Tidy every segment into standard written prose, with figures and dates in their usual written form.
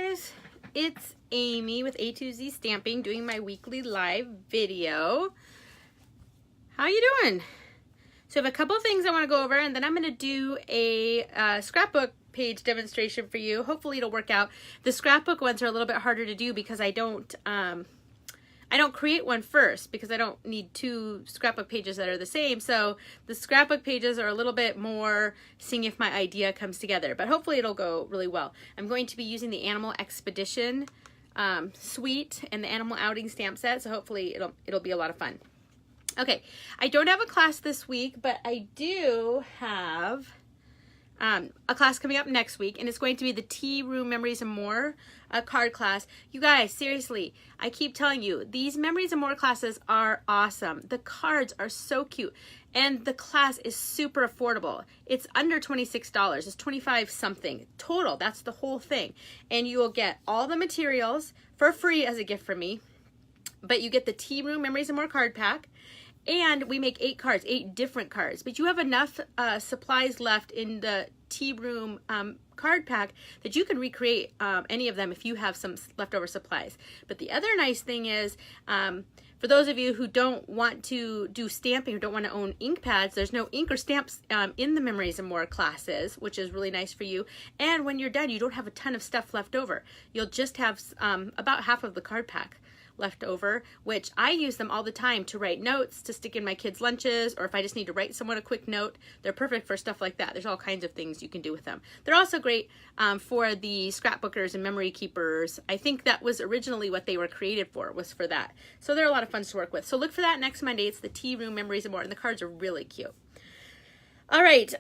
guys, it's Amy with A to Z Stamping doing my weekly live video. How you doing? So I have a couple of things I want to go over, and then I'm going to do a scrapbook page demonstration for you. Hopefully it'll work out. The scrapbook ones are a little bit harder to do because I don't create one first because I don't need two scrapbook pages that are the same. So the scrapbook pages are a little bit more seeing if my idea comes together, but hopefully it'll go really well. I'm going to be using the Animal Expedition suite and the Animal Outing stamp set, so hopefully it'll be a lot of fun. Okay, I don't have a class this week, but I do have a class coming up next week, and it's going to be the Tea Room Memories and More card class. You guys, seriously, I keep telling you, these Memories and More classes are awesome. The cards are so cute, and the class is super affordable. It's under $26. It's 25 something total. That's the whole thing, and you will get all the materials for free as a gift from me, but you get the Tea Room Memories and More card pack. And we make 8 cards, 8 different cards. But you have enough supplies left in the Tea Room card pack that you can recreate any of them if you have some leftover supplies. But the other nice thing is, for those of you who don't want to do stamping or don't want to own ink pads, there's no ink or stamps in the Memories and More classes, which is really nice for you. And when you're done, you don't have a ton of stuff left over. You'll just have about half of the card pack left over, which I use them all the time to write notes, to stick in my kids' lunches, or if I just need to write someone a quick note. They're perfect for stuff like that. There's all kinds of things you can do with them. They're also great for the scrapbookers and memory keepers. I think that was originally what they were created for, was for that. So they're a lot of fun to work with. So look for that next Monday. It's the Tea Room Memories and More, and the cards are really cute. All right,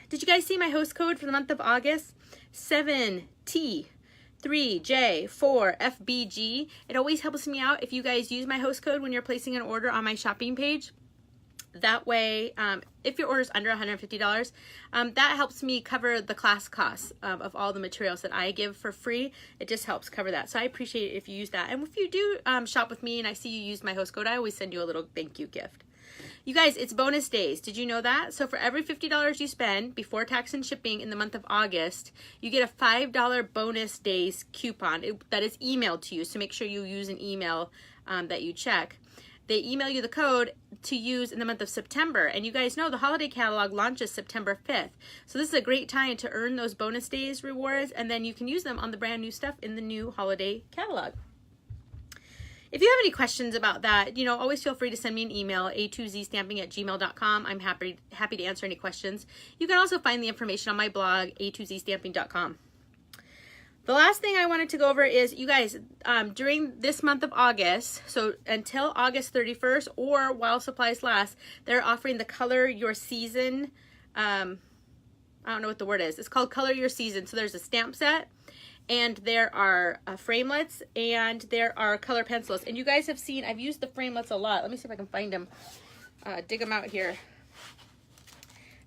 did you guys see my host code for the month of August? 7T 3J4FBG. It always helps me out if you guys use my host code when you're placing an order on my shopping page. That way, if your order is under $150, that helps me cover the class costs of all the materials that I give for free. It just helps cover that. So I appreciate it if you use that. And if you do shop with me and I see you use my host code, I always send you a little thank you gift. You guys, it's bonus days. Did you know that? So for every $50 you spend before tax and shipping in the month of August, you get a $5 bonus days coupon that is emailed to you. So make sure you use an email that you check. They email you the code to use in the month of September. And you guys know the holiday catalog launches September 5th. So this is a great time to earn those bonus days rewards, and then you can use them on the brand new stuff in the new holiday catalog. If you have any questions about that, you know, always feel free to send me an email, a2zstamping@gmail.com. I'm happy to answer any questions. You can also find the information on my blog, a2zstamping.com. The last thing I wanted to go over is, you guys, during this month of August, so until August 31st or while supplies last, they're offering the Color Your Season, I don't know what the word is. It's called Color Your Season. So there's a stamp set, and there are framelits, and there are color pencils. And you guys have seen, I've used the framelits a lot. Let me see if I can find them, dig them out here.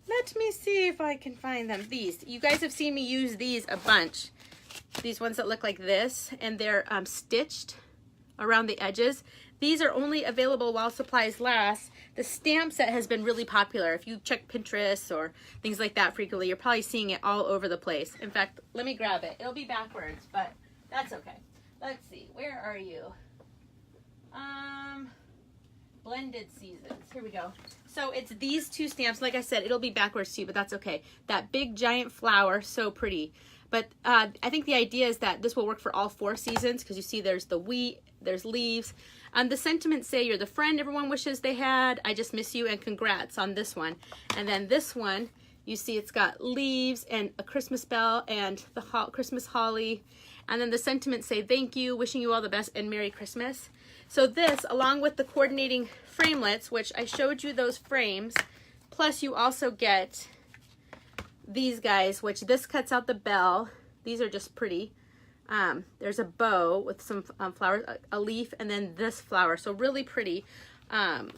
Let me see if I can find them. These, you guys have seen me use these a bunch. These ones that look like this, and they're stitched around the edges. These are only available while supplies last. The stamp set has been really popular. If you check Pinterest or things like that frequently, you're probably seeing it all over the place. In fact, let me grab it. It'll be backwards, but that's okay. Let's see. Where are you? Blended Seasons. Here we go. So it's these two stamps. Like I said, it'll be backwards too, but that's okay. That big giant flower, so pretty. But I think the idea is that this will work for all 4 seasons, because you see there's the wheat, there's leaves. The sentiments say you're the friend everyone wishes they had, I just miss you, and congrats on this one. And then this one, you see it's got leaves and a Christmas bell and the Christmas holly. And then the sentiments say thank you, wishing you all the best, and Merry Christmas. So this, along with the coordinating framelits, which I showed you those frames, plus you also get these guys, which this cuts out the bell. These are just pretty. There's a bow with some flowers, a leaf, and then this flower. So really pretty. And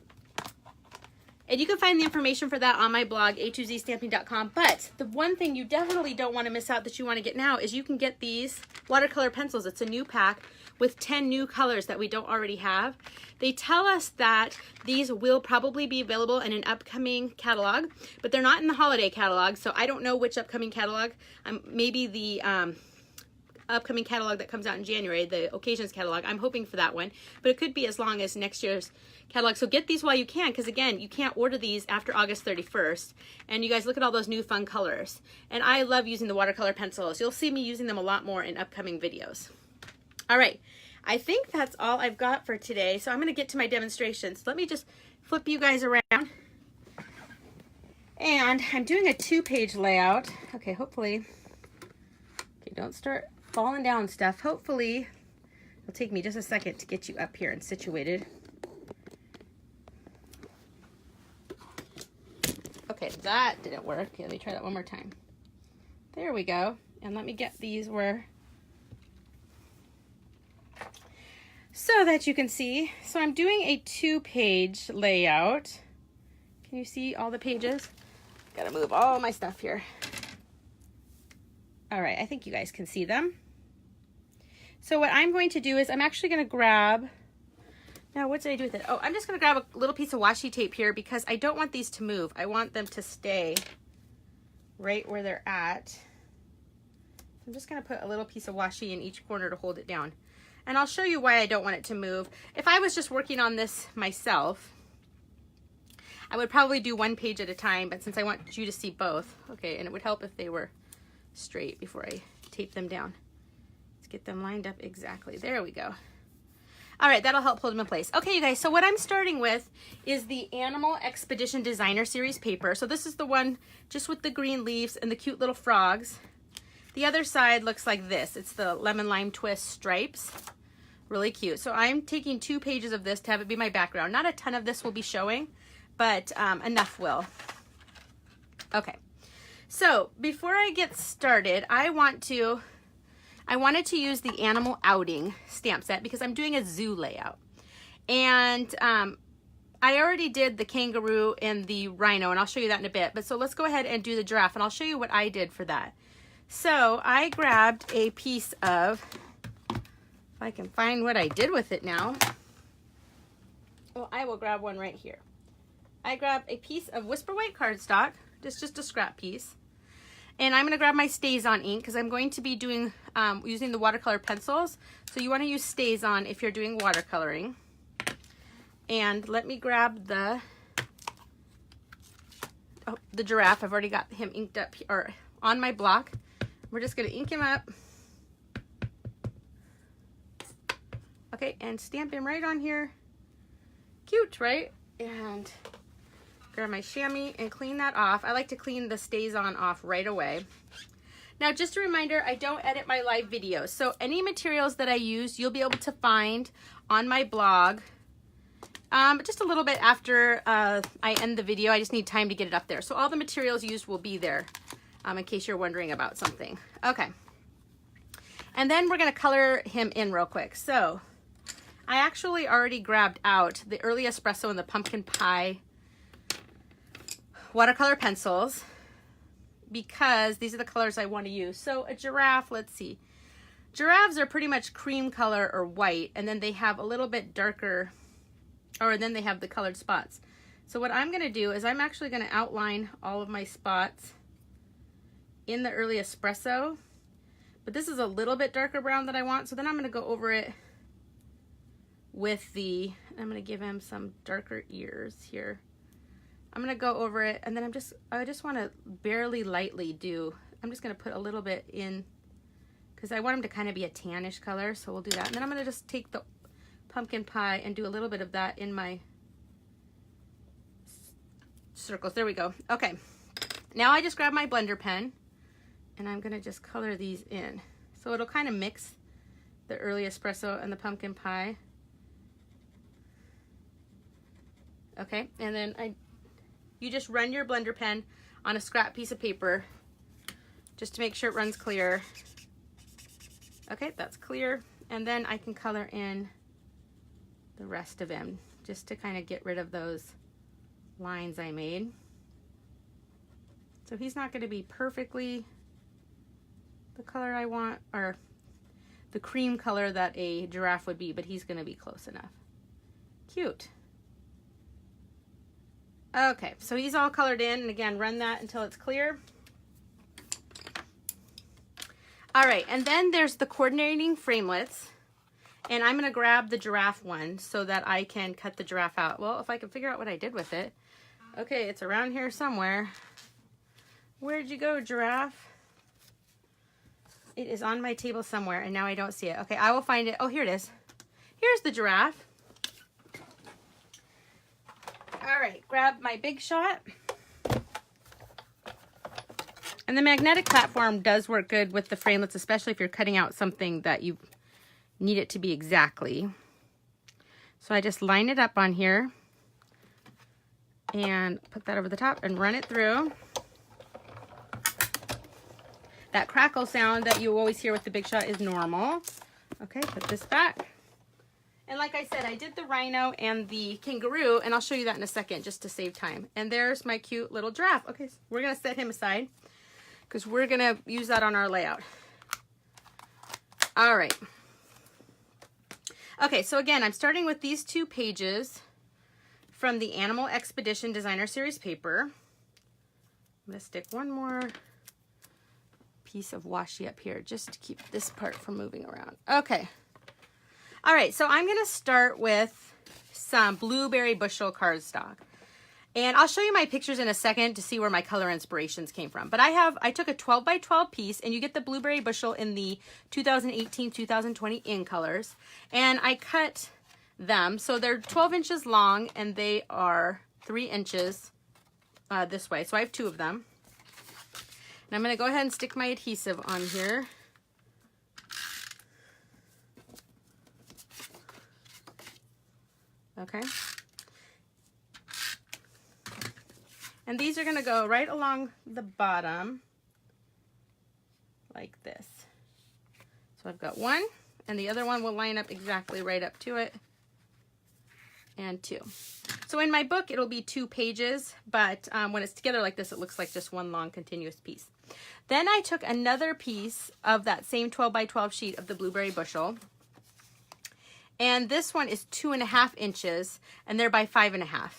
you can find the information for that on my blog, a2zstamping.com. But the one thing you definitely don't want to miss out that you want to get now is you can get these watercolor pencils. It's a new pack with 10 new colors that we don't already have. They tell us that these will probably be available in an upcoming catalog, but they're not in the holiday catalog, so I don't know which upcoming catalog. Maybe the upcoming catalog that comes out in January, the occasions catalog. I'm hoping for that one, but it could be as long as next year's catalog. So get these while you can, because again, you can't order these after August 31st. And you guys look at all those new fun colors. And I love using the watercolor pencils. You'll see me using them a lot more in upcoming videos. All right, I think that's all I've got for today. So I'm gonna get to my demonstrations. Let me just flip you guys around. And I'm doing a 2-page layout. Okay, hopefully, okay, don't start falling down stuff. Hopefully, it'll take me just a second to get you up here and situated. Okay, that didn't work. Let me try that one more time. There we go. And let me get these where, so that you can see. So I'm doing a 2-page layout. Can you see all the pages? Gotta move all my stuff here. All right, I think you guys can see them. So what I'm going to do is I'm actually gonna grab, now what did I do with it? Oh, I'm just gonna grab a little piece of washi tape here because I don't want these to move. I want them to stay right where they're at. I'm just gonna put a little piece of washi in each corner to hold it down. And I'll show you why I don't want it to move. If I was just working on this myself, I would probably do 1 page at a time, but since I want you to see both, okay, and it would help if they were straight before I tape them down. Let's get them lined up exactly. There we go. All right, that'll help hold them in place. Okay, you guys, so what I'm starting with is the Animal Expedition Designer Series paper. So this is the one just with the green leaves and the cute little frogs. The other side looks like this. It's the lemon lime twist stripes. Really cute. So I'm taking 2 pages of this to have it be my background. Not a ton of this will be showing, but enough will. Okay, so before I get started, I wanted to use the Animal Outing stamp set because I'm doing a zoo layout. And I already did the kangaroo and the rhino, and I'll show you that in a bit. But so let's go ahead and do the giraffe, and I'll show you what I did for that. So I grabbed a piece of, if I can find what I did with it now. Well, I will grab one right here. I grabbed a piece of Whisper White cardstock, just a scrap piece. And I'm going to grab my StazOn ink because I'm going to be doing using the watercolor pencils. So you want to use StazOn if you're doing watercoloring. And let me grab the giraffe. I've already got him inked up or on my block. We're just going to ink him up. Okay, and stamp him right on here. Cute, right? And grab my chamois and clean that off. I like to clean the StazOn off right away. Now, just a reminder, I don't edit my live videos. So any materials that I use, you'll be able to find on my blog just a little bit after I end the video. I just need time to get it up there. So all the materials used will be there in case you're wondering about something. Okay. And then we're going to color him in real quick. So I actually already grabbed out the Early Espresso and the Pumpkin Pie watercolor pencils because these are the colors I want to use. So a giraffe, let's see. Giraffes are pretty much cream color or white, and then they have a little bit darker, or then they have the colored spots. So what I'm going to do is I'm actually going to outline all of my spots in the Early Espresso, but this is a little bit darker brown that I want. So then I'm going to go over it with the, I'm going to give him some darker ears here. I'm going to go over it, and then I just want to barely lightly do, I'm just going to put a little bit in because I want him to kind of be a tannish color, so we'll do that. And then I'm going to just take the pumpkin pie and do a little bit of that in my circles. There we go. Okay, now I just grab my blender pen, and I'm going to just color these in. So it'll kind of mix the Early Espresso and the pumpkin pie. Okay, and then you just run your blender pen on a scrap piece of paper just to make sure it runs clear. Okay, that's clear. And then I can color in the rest of him just to kind of get rid of those lines I made. So he's not going to be perfectly the color I want, or the cream color that a giraffe would be, but he's going to be close enough. Cute. Okay, so he's all colored in, and again, run that until it's clear. All right, and then there's the coordinating framelits. And I'm gonna grab the giraffe one so that I can cut the giraffe out. Well, if I can figure out what I did with it. Okay, it's around here somewhere. Where'd you go, giraffe? It is on my table somewhere and now I don't see it. Okay, I will find it. Oh, here it is. Here's the giraffe. All right, grab my Big Shot. And the magnetic platform does work good with the framelits, especially if you're cutting out something that you need it to be exactly. So I just line it up on here and put that over the top and run it through. That crackle sound that you always hear with the Big Shot is normal. Okay, put this back. And like I said, I did the rhino and the kangaroo, and I'll show you that in a second just to save time. And there's my cute little giraffe. Okay, so we're gonna set him aside because we're gonna use that on our layout. All right. Okay, so again, I'm starting with these 2 pages from the Animal Expedition Designer Series paper. I'm gonna stick one more piece of washi up here just to keep this part from moving around. Okay. All right, so I'm gonna start with some blueberry bushel cardstock. And I'll show you my pictures in a second to see where my color inspirations came from. But I took a 12 by 12 piece, and you get the blueberry bushel in the 2018-2020 in colors. And I cut them, so they're 12 inches long, and they are 3 inches this way. So I have 2 of them. And I'm gonna go ahead and stick my adhesive on here. Okay. And these are gonna go right along the bottom like this. So I've got 1, and the other one will line up exactly right up to it, and 2. So in my book, it'll be 2 pages, but when it's together like this, it looks like just one long continuous piece. Then I took another piece of that same 12 by 12 sheet of the blueberry bushel, and this one is 2.5 inches, and they're by 5.5.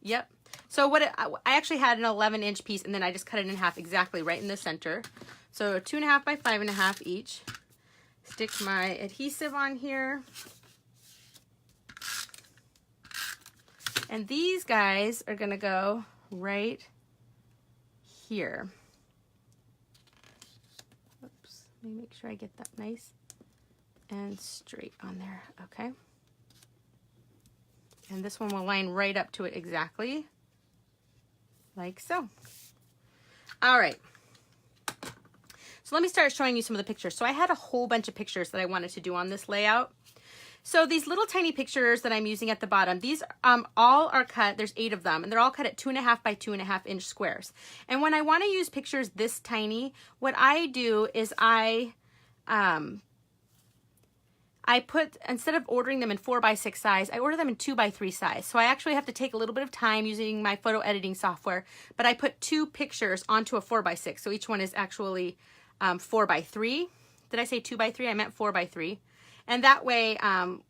Yep. So I actually had an 11-inch piece, and then I just cut it in half exactly right in the center. So 2.5 by 5.5 each. Stick my adhesive on here. And these guys are gonna go right here. Oops, let me make sure I get that nice and straight on there, okay? And this one will line right up to it exactly, like so. All right. So let me start showing you some of the pictures. So I had a whole bunch of pictures that I wanted to do on this layout. So these little tiny pictures that I'm using at the bottom, these all are cut, there's 8 of them, and they're all cut at 2.5 by 2.5 inch squares. And when I want to use pictures this tiny, what I do is I put, instead of ordering them in 4 by 6 size, I order them in 2 by 3 size. So I actually have to take a little bit of time using my photo editing software, but I put 2 pictures onto a 4 by 6. So each one is actually 4 by 3. Did I say 2 by 3? I meant 4 by 3. And that way,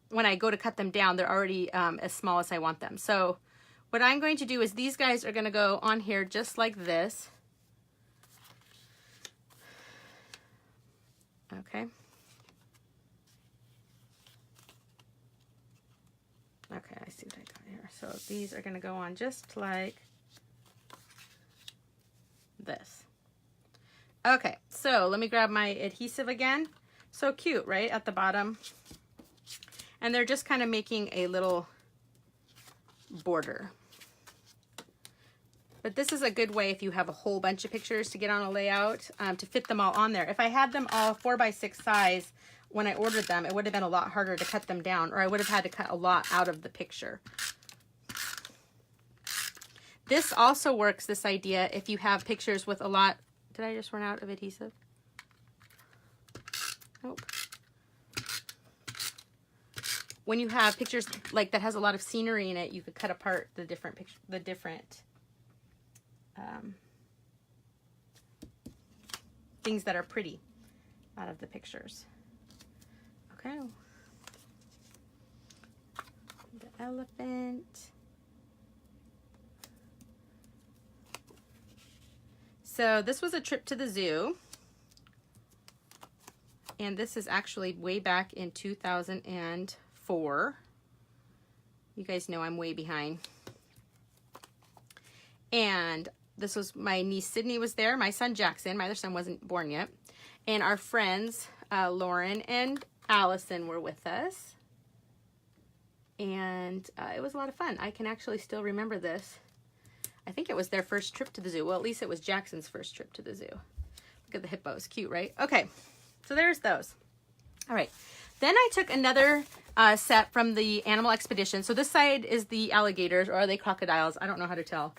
when I go to cut them down, they're already as small as I want them. So what I'm going to do is these guys are going to go on here just like this. Okay. Okay, I see what I got here. So these are going to go on just like this. Okay, so let me grab my adhesive again. So cute, right, at the bottom. And they're just kind of making a little border. But this is a good way if you have a whole bunch of pictures to get on a layout, to fit them all on there. If I had them all 4 by 6 size when I ordered them, it would have been a lot harder to cut them down, or I would have had to cut a lot out of the picture. This also works, this idea, if you have pictures with a lot. Did I just run out of adhesive? Nope. When you have pictures like that has a lot of scenery in it, you could cut apart the different things that are pretty out of the pictures. Okay. The elephant. So this was a trip to the zoo. And this is actually way back in 2004. You guys know I'm way behind. And this was my niece Sydney was there. My son Jackson, my other son wasn't born yet. And our friends Lauren and Allison were with us. And it was a lot of fun. I can actually still remember this. I think it was their first trip to the zoo. Well, at least it was Jackson's first trip to the zoo. Look at the hippos. Cute, right? Okay. So there's those. All right. Then I took another set from the Animal Expedition. So this side is the alligators, or are they crocodiles? I don't know how to tell.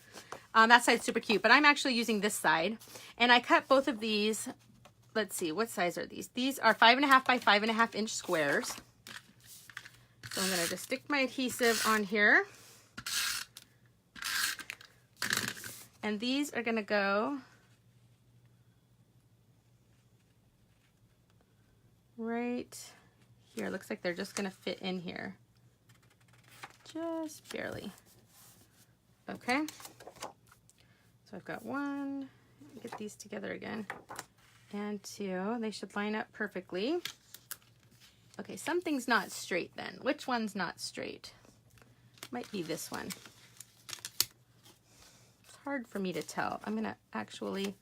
That side's super cute, but I'm actually using this side. And I cut both of these. Let's see, what size are these? These are 5.5 by 5.5 inch squares. So I'm gonna just stick my adhesive on here. And these are gonna go right here. Looks like they're just gonna fit in here. Just barely. Okay. So I've got one, get these together again, and two. They should line up perfectly. Okay, something's not straight then. Which one's not straight? Might be this one. It's hard for me to tell. I'm gonna actually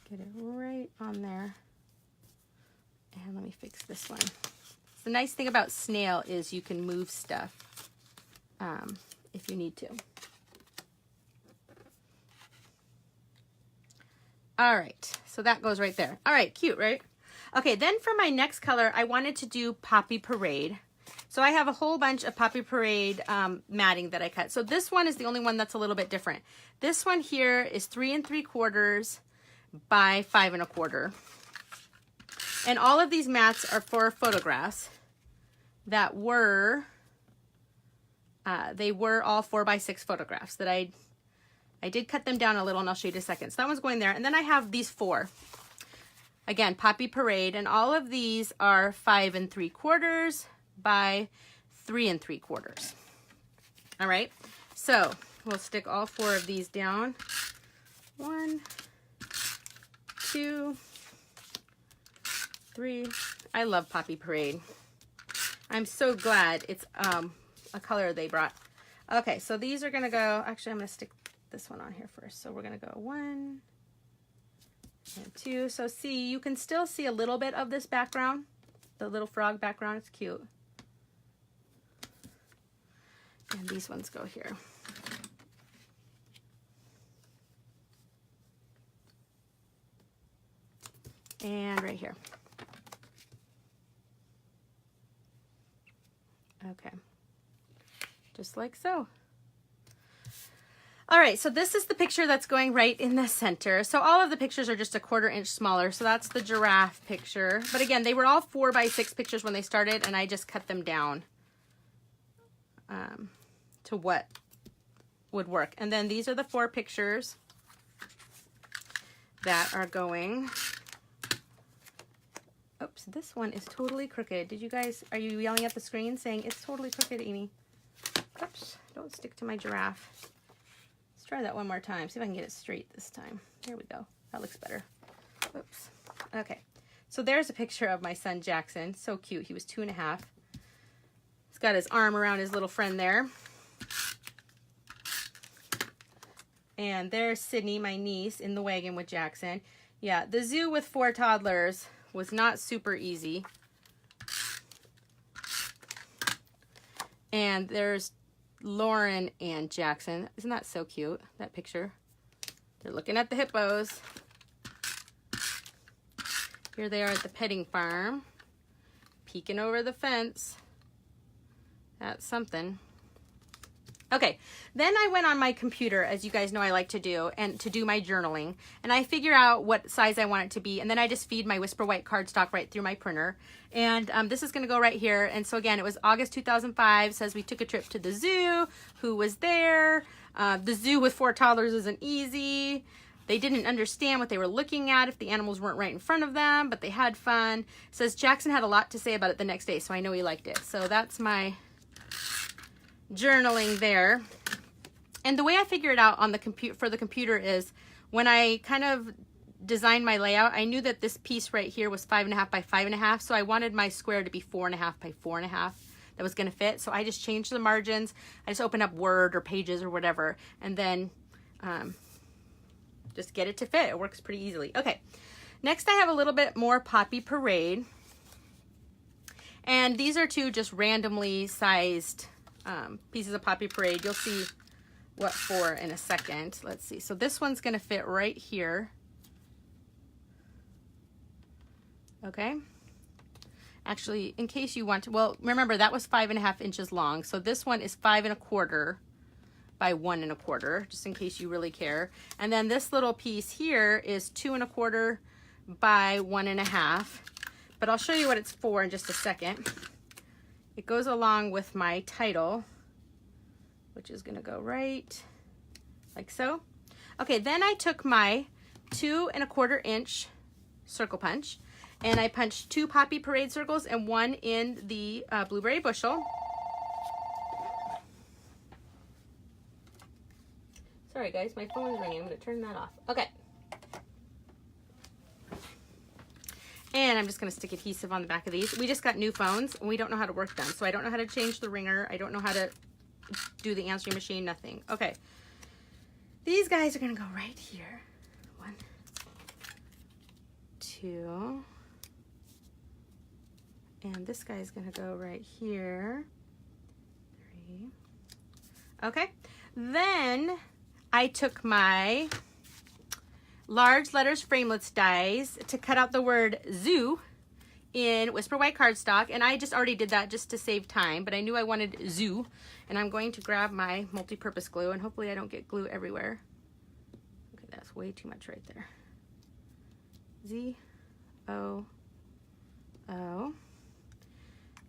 get it right on there. And let me fix this one. The nice thing about snail is you can move stuff if you need to. All right, so that goes right there. All right, cute, right? Okay, then for my next color, I wanted to do Poppy Parade. So I have a whole bunch of Poppy Parade matting that I cut. So this one is the only one that's a little bit different. This one here is 3 3/4 by 5 1/4. And all of these mats are for photographs that were, they were all 4 by 6 photographs that I did cut them down a little, and I'll show you in a second. So that one's going there. And then I have these 4. Again, Poppy Parade. And all of these are 5 3/4 by 3 3/4. All right. So we'll stick all 4 of these down. 1, 2, 3. I love Poppy Parade. I'm so glad it's a color they brought. Okay, so these are gonna go, actually I'm gonna stick this one on here first. So we're gonna go 1 and 2. So see, you can still see a little bit of this background, the little frog background. It's cute. And these ones go here. And right here. Okay, just like so. All right, so this is the picture that's going right in the center. So all of the pictures are just a 1/4 inch smaller. So that's the giraffe picture. But again, they were all 4 by 6 pictures when they started, and I just cut them down to what would work. And then these are the 4 pictures that are going. Oops, this one is totally crooked. Did you guys, are you yelling at the screen saying it's totally crooked, Amy? Oops, don't stick to my giraffe. Let's try that one more time. See if I can get it straight this time. There we go. That looks better. Oops. Okay, so there's a picture of my son Jackson. So cute. He was 2 1/2. He's got his arm around his little friend there. And there's Sydney, my niece, in the wagon with Jackson. Yeah, the zoo with 4 toddlers was not super easy. And there's Lauren and Jackson. Isn't that so cute, that picture? They're looking at the hippos. Here they are at the petting farm, peeking over the fence. That's something. Okay, then I went on my computer, as you guys know I like to do, and to do my journaling. And I figure out what size I want it to be, and then I just feed my Whisper White cardstock right through my printer. And this is gonna go right here. And so again, it was August 2005, says we took a trip to the zoo, who was there. The zoo with 4 toddlers isn't easy. They didn't understand what they were looking at if the animals weren't right in front of them, but they had fun. It says Jackson had a lot to say about it the next day, so I know he liked it. So that's my journaling there. And the way I figure it out on the computer is when I kind of designed my layout, I knew that this piece right here was 5.5 by 5.5, so I wanted my square to be 4.5 by 4.5. That was going to fit, so I just changed the margins. I just opened up Word or Pages or whatever, and then just get it to fit. It works pretty easily. Okay, next I have a little bit more Poppy Parade, and these are two just randomly sized pieces of Poppy Parade. You'll see what for in a second. Let's see. So this one's going to fit right here. Okay. Actually, in case you want to, well, remember that was 5.5 inches long. So this one is 5.25 by 1.25, just in case you really care. And then this little piece here is 2.25 by 1.5. But I'll show you what it's for in just a second. It goes along with my title, which is gonna go right like so. Okay, then I took my 2.25 inch circle punch, and I punched 2 Poppy Parade circles and 1 in the blueberry bushel. Sorry guys, my phone is ringing. I'm gonna turn that off. Okay. And I'm just gonna stick adhesive on the back of these. We just got new phones and we don't know how to work them. So I don't know how to change the ringer. I don't know how to do the answering machine, nothing. Okay. These guys are gonna go right here. 1, 2. And this guy's gonna go right here. 3. Okay. Then I took my large letters framelits dies to cut out the word zoo in Whisper White cardstock, and I just already did that just to save time, but I knew I wanted zoo, and I'm going to grab my multi-purpose glue, and hopefully I don't get glue everywhere. Okay, that's way too much right there. Z-O-O.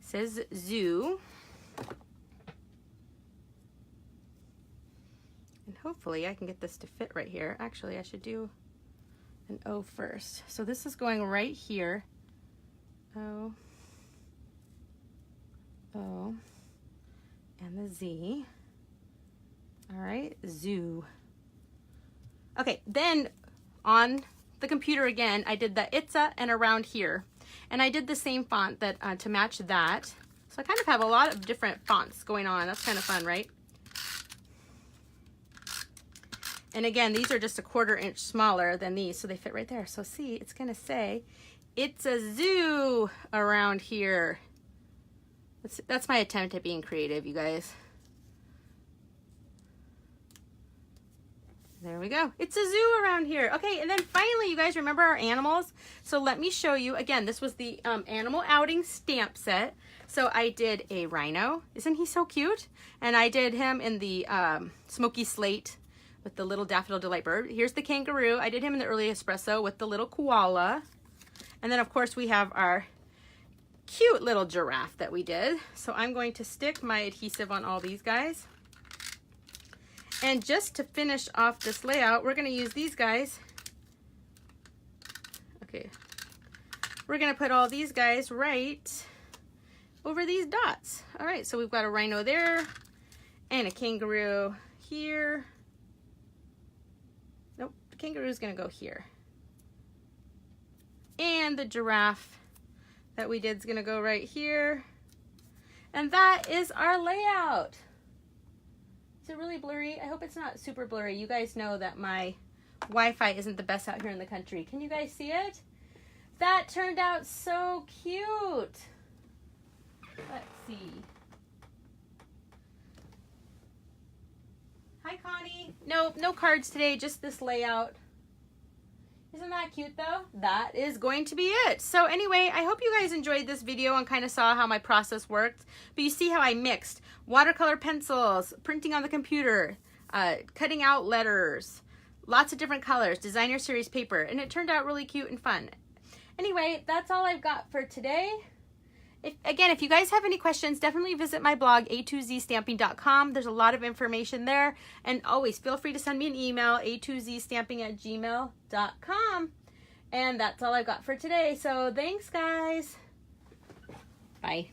Says zoo. And hopefully I can get this to fit right here. Actually, I should do an O first. So this is going right here. O, O, and the Z. All right, zoo. Okay, then on the computer again, I did the Itza and around here. And I did the same font that to match that. So I kind of have a lot of different fonts going on. That's kind of fun, right? And again, these are just 1/4 inch smaller than these, so they fit right there. So see, it's gonna say, it's a zoo around here. That's my attempt at being creative, you guys. There we go. It's a zoo around here. Okay, and then finally, you guys remember our animals? So let me show you. Again, this was the animal outing stamp set. So I did a rhino. Isn't he so cute? And I did him in the smoky slate with the little daffodil delight bird. Here's the kangaroo. I did him in the early espresso with the little koala. And then of course we have our cute little giraffe that we did. So I'm going to stick my adhesive on all these guys. And just to finish off this layout, we're gonna use these guys. Okay. We're gonna put all these guys right over these dots. All right, so we've got a rhino there and a kangaroo here. Nope, the kangaroo's gonna go here. And the giraffe that we did is gonna go right here. And that is our layout. Is it really blurry? I hope it's not super blurry. You guys know that my Wi-Fi isn't the best out here in the country. Can you guys see it? That turned out so cute. Let's see. Hi, Connie. No cards today, just this layout. Isn't that cute though? That is going to be it. So anyway, I hope you guys enjoyed this video and kind of saw how my process worked. But you see how I mixed watercolor pencils, printing on the computer, cutting out letters, lots of different colors, designer series paper, and it turned out really cute and fun. Anyway, that's all I've got for today. If you guys have any questions, definitely visit my blog, a2zstamping.com. There's a lot of information there. And always feel free to send me an email, a2zstamping@gmail.com. And that's all I've got for today. So thanks, guys. Bye.